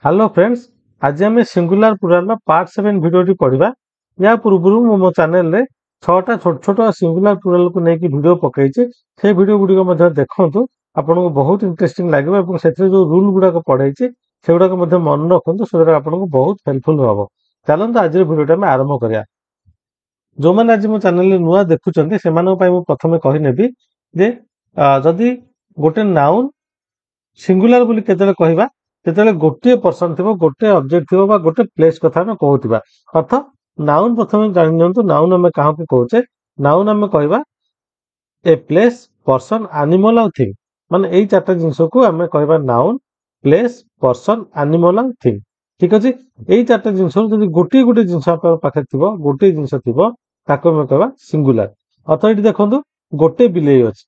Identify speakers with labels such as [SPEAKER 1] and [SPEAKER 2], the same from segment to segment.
[SPEAKER 1] Hello friends. आज आम singular plural part 7 video पढ़ा। या पूर्व मो चैनल रे 6टा छोट छोट सिंगुलर प्लूराल को लेकिन वीडियो पकई से वीडियो गुड़िक देखु आपको बहुत इंटरेस्टिंग लगे से जो रूल गुड़ाक पढ़ाई से गुड़ाक मन रखु से आपको बहुत हेल्पफुल हम। चलते आज भिडियो आम आरंभ करा। जो मैंने आज मो चैनल नुआ देखुं से प्रथम कहनेबी जे जदि गोटे नाउन सिंगुलर बोली केतले कहबा जेतेले गोटे पर्सन थिबो गोटे ऑब्जेक्ट थिबो बा गोटे प्लेस कथा हम कहउतिबा अर्थ नाउन प्रथमे जानि नियंतु नाउन हम काहा को कहउचे। नाउन हम कहबा ए प्लेस पर्सन एनिमल और थिंग माने एई चारटा जिंस को हम कहबा नाउन प्लेस पर्सन एनिमल और थिंग। ठीक अछि। एई चारटा जिंस जदि गोटे गोटे जिंस आपन पाखे थिबो गोटे जिंस थिबो ताको हम कहबा सिंगुलर। अर्थ एठी देखंतु गोटे बिलेई अछि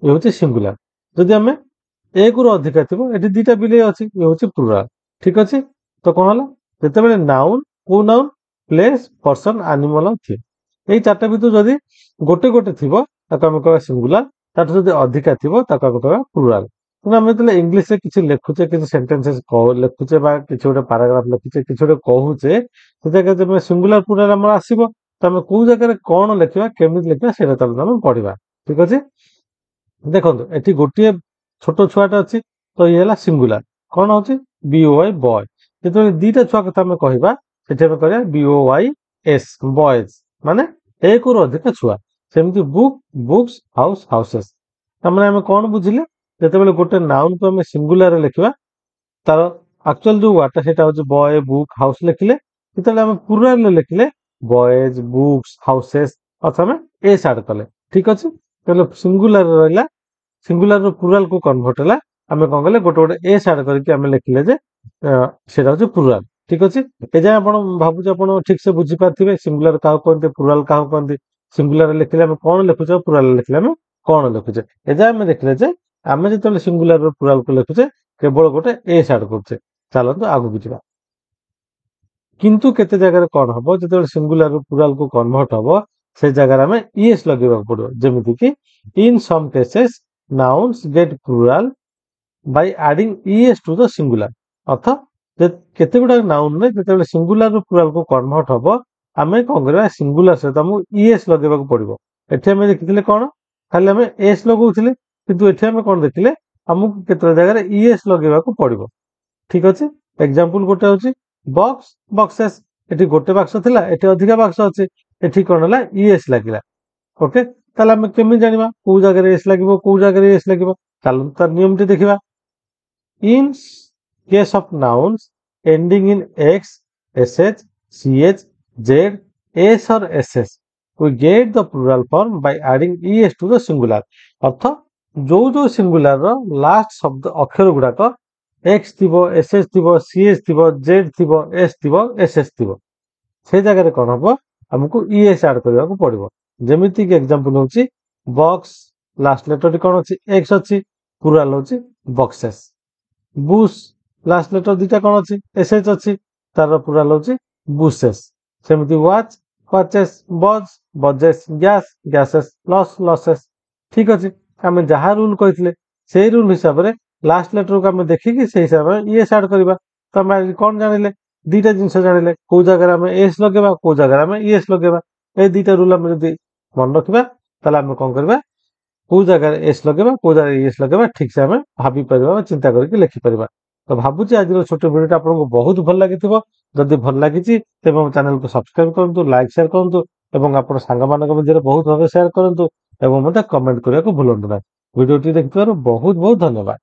[SPEAKER 1] ए होचे सिंगुलर। जदि हम एक रु अधिका थी ये दुटा बिले अच्छी ये हूँ प्लूराल। ठीक अच्छे। तो कौन है जिते नाउन को noun place person animal thing यही चार्टा भितर जदि गोटे गोटे थी आम कह सिंगुलर ताठ जब अधिका थी कह प्लूराल। आम जो इंग्लीश किसी लिखुचे कि सेन्टेन्सेस लिखुचे कि गोटे पाराग्राफ लिखुचे कि गोटे कहूचे से जगह जब सिंगुलर प्लूराल आम आसो तो आम कौ जगह कौन लिखा केमी लिखा से पढ़ा। ठीक अच्छे। देखो ये गोटे छोट छुआटा अच्छी तो ये सिंगुलर कौन हो बीओवाई बॉय। जो दीटा छुआ कथा कहवा से बीओवाई एस बॉयज माने एक रु अधिक छुआ। सेमती बुक बुक्स हाउस हाउसेस आम कौन बुझिले जिते गोटे नाउन को आम सिंगुलर लिखा तार एक्चुअल जो वार्डटा से बॉय बुक हाउस लिखिले जिते आम प्लूराल लिखिले बॉयज बुक्स हाउसेस अर्थात आम एस आड कले। ठीक अच्छे। तो सिंगुलर रहा सिंगुलर प्लूराल को कन्वर्ट है आम कौन कले गोटे गोटे एस आड करके लिखिले से प्लूराल। ठीक अच्छे। ए जाए आप भावुचे आप ठीक से बुझीपारे सिंगुलर क्या कहते प्लूराल क्या कहते सिंगुलर लिखिले आम कौन लिखुचे प्लूराल लिखिले आम कौन लिखुचे। ए जाए आम देखिले आम जो सिंगुलर प्लूराल को लिखुचे केवल गोटे एस आड करुचे। चलते आगू जा किंतु केते जगह कौन हम जो सिंगुलर प्लूराल को कन्वर्ट हम से जगह आम ईएस लगे पड़ो जमीती कि in some cases nouns get plural by adding es to the singular। अर्थ केते गुडा नाउन रे जेते सिंगुलर रो प्लूराल को कन्वर्ट हबो आमे कोन करबा सिंगुलर से हमु es लगेबा को पड़िबो। एठी हमें देखिले कोन खाली हमें s लगौथिले किंतु एठी हमें कोन देखिले हमु केते जगह रे es लगेबा को पड़िबो। ठीक अछि। एग्जांपल गोटे होची बॉक्स बॉक्सेस एठी गोटे बाक्स थिला एठी अधिका बाक्स अछि एठी कोन हला es लागिला। ओके ताले हम केमि जानिबा को जगह एस लागिबो को जगह एस लागिबो चलो तार नियम टी देखिबा। In case of nouns ending in X SH CH Z S और SS we get the plural form by adding ES to the singular. अर्थ जो जो सिंगुलर रो लास्ट शब्द अक्षर गुडाक एक्स थिबो एसएच थिबो सीएच थिबो जेड थिबो एस थिबो एसएस थिबो से जगह रे कोन हबो हमकु ईएस ऐड करबा को पड़िबो। जेमिति कि एग्जांपल होची बॉक्स लास्ट लेटर टी कोन अछि एक्स अछि प्लूराल होची बॉक्सेस। बुश लास्ट लेटर दीटा कोन अछि एसएच अछि तार प्लूराल होची बुशेस। सेमिति वॉच वॉचेस बज बजेस गैस गैसेस लॉस लॉसेस। ठीक अछि। हम जहा रूल कहितले सेही रूल हिसाब रे लास्ट लेटर को हम देखि कि से हिसाब रे ईएस ऐड करबा। तो हम कोन जानिले दीटा जिंस जानिले को जगह हम एस लगेबा को जगह हम ईएस लगेबा ए दीटा रूल हम जदी मन रखिबा ताले हम कोन करबा को जगह एस लगेबा को जगह एस लगेबा ठीक से हमें भाबी परबा चिंता करके लिखि परबा। तो भाबुची आज छोट वीडियो आपको बहुत भल लागिथिबो। जदि भल लागिछि तेबे हम चैनल को सब्सक्राइब करंतु लाइक शेयर करंतु एवं आपन संग मानक मध्य बहुत भाबे शेयर करंतु एवं मते कमेंट करिया को भूलंतु ना। वीडियो टी देखिथिबार बहुत बहुत धन्यवाद।